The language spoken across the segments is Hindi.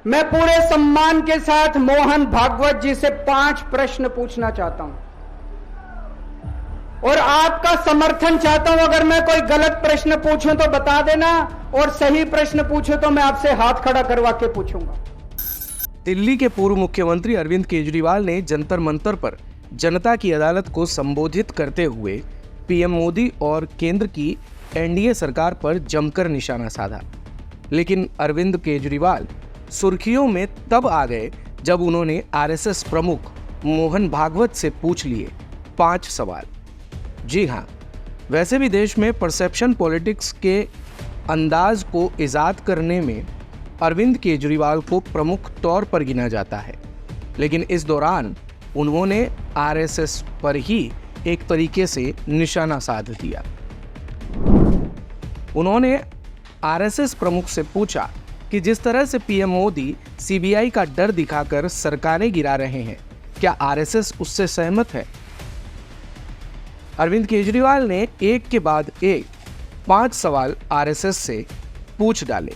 मैं पूरे सम्मान के साथ मोहन भागवत जी से 5 प्रश्न पूछना चाहता हूं और आपका समर्थन चाहता हूं। अगर मैं कोई गलत प्रश्न पूछूं तो बता देना, और सही प्रश्न पूछूं तो मैं आपसे हाथ खड़ा करवा के पूछूंगा। दिल्ली के पूर्व मुख्यमंत्री अरविंद केजरीवाल ने जंतर मंतर पर जनता की अदालत को संबोधित करते हुए पीएम मोदी और केंद्र की एनडीए सरकार पर जमकर निशाना साधा। लेकिन अरविंद केजरीवाल सुर्खियों में तब आ गए जब उन्होंने आरएसएस प्रमुख मोहन भागवत से पूछ लिए 5 सवाल। जी हाँ, वैसे भी देश में परसेप्शन पॉलिटिक्स के अंदाज को इजाद करने में अरविंद केजरीवाल को प्रमुख तौर पर गिना जाता है, लेकिन इस दौरान उन्होंने आरएसएस पर ही एक तरीके से निशाना साध दिया। उन्होंने आरएसएस प्रमुख से पूछा कि जिस तरह से पीएम मोदी सीबीआई का डर दिखाकर सरकारें गिरा रहे हैं, क्या आरएसएस उससे सहमत है? अरविंद केजरीवाल ने एक के बाद एक 5 सवाल आरएसएस से पूछ डाले।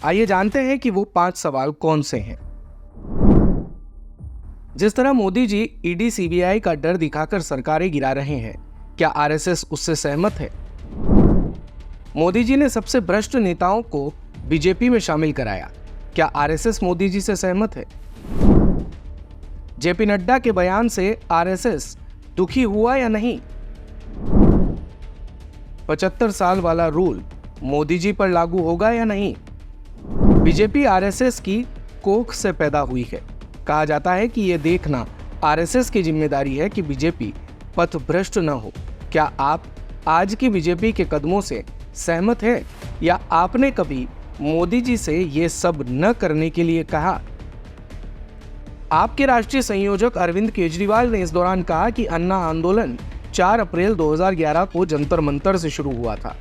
आइए जानते हैं कि वो 5 सवाल कौन से हैं। जिस तरह मोदी जी ईडी सीबीआई का डर दिखाकर सरकारें गिरा रहे हैं, क्या आरएसएस उससे सहमत है? मोदी जी ने सबसे भ्रष्ट नेताओं को बीजेपी में शामिल कराया, क्या आरएसएस मोदी जी से सहमत है? जेपी नड्डा के बयान से आरएसएस दुखी हुआ या नहीं? 75 साल वाला रूल मोदी जी पर लागू होगा या नहीं? बीजेपी आरएसएस की कोख से पैदा हुई है। कहा जाता है कि यह देखना आरएसएस की जिम्मेदारी है कि बीजेपी पथभ्रष्ट न हो। क्या आप आज की बीजेपी के कदमों से सहमत हैं, या आपने कभी मोदी जी से ये सब न करने के लिए कहा? आपके राष्ट्रीय संयोजक अरविंद केजरीवाल ने इस दौरान कहा कि अन्ना आंदोलन 4 अप्रैल 2011 को जंतर मंतर से शुरू हुआ था।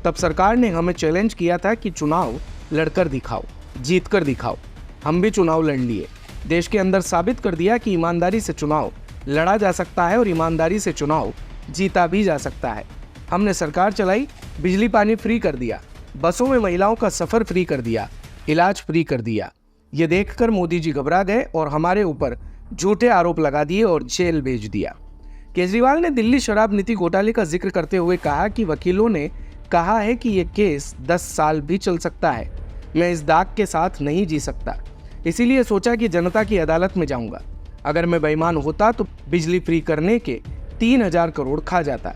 तब सरकार ने हमें चैलेंज किया था कि चुनाव लड़कर दिखाओ, जीत कर दिखाओ। हम भी चुनाव लड़ लिए, देश के अंदर साबित कर दिया कि ईमानदारी से चुनाव लड़ा जा सकता है और ईमानदारी से चुनाव जीता भी जा सकता है। हमने सरकार चलाई, बिजली पानी फ्री कर दिया, बसों में महिलाओं का सफर फ्री कर दिया, इलाज फ्री कर दिया। ये देखकर मोदी जी घबरा गए और हमारे ऊपर झूठे आरोप लगा दिए और जेल भेज दिया। केजरीवाल ने दिल्ली शराब नीति घोटाले का जिक्र करते हुए कहा कि वकीलों ने कहा है कि यह केस 10 साल भी चल सकता है। मैं इस दाग के साथ नहीं जी सकता, इसीलिए सोचा कि जनता की अदालत में जाऊंगा। अगर मैं बेईमान होता तो बिजली फ्री करने के 3000 करोड़ खा जाता,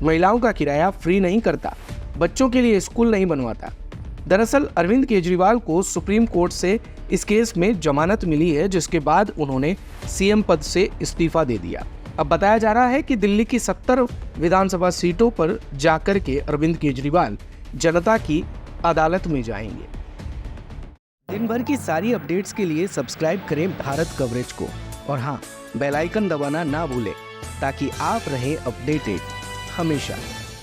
महिलाओं का किराया फ्री नहीं करता, बच्चों के लिए स्कूल नहीं बनवाता। दरअसल अरविंद केजरीवाल को सुप्रीम कोर्ट से इस केस में जमानत मिली है, जिसके बाद उन्होंने सीएम पद से इस्तीफा दे दिया। अब बताया जा रहा है कि दिल्ली की 70 विधानसभा सीटों पर जाकर के अरविंद केजरीवाल जनता की अदालत में जाएंगे। दिन भर की सारी अपडेट्स के लिए सब्सक्राइब करें भारत कवरेज को, और हाँ, बेल आइकन दबाना ना भूलें ताकि आप रहें अपडेटेड हमेशा।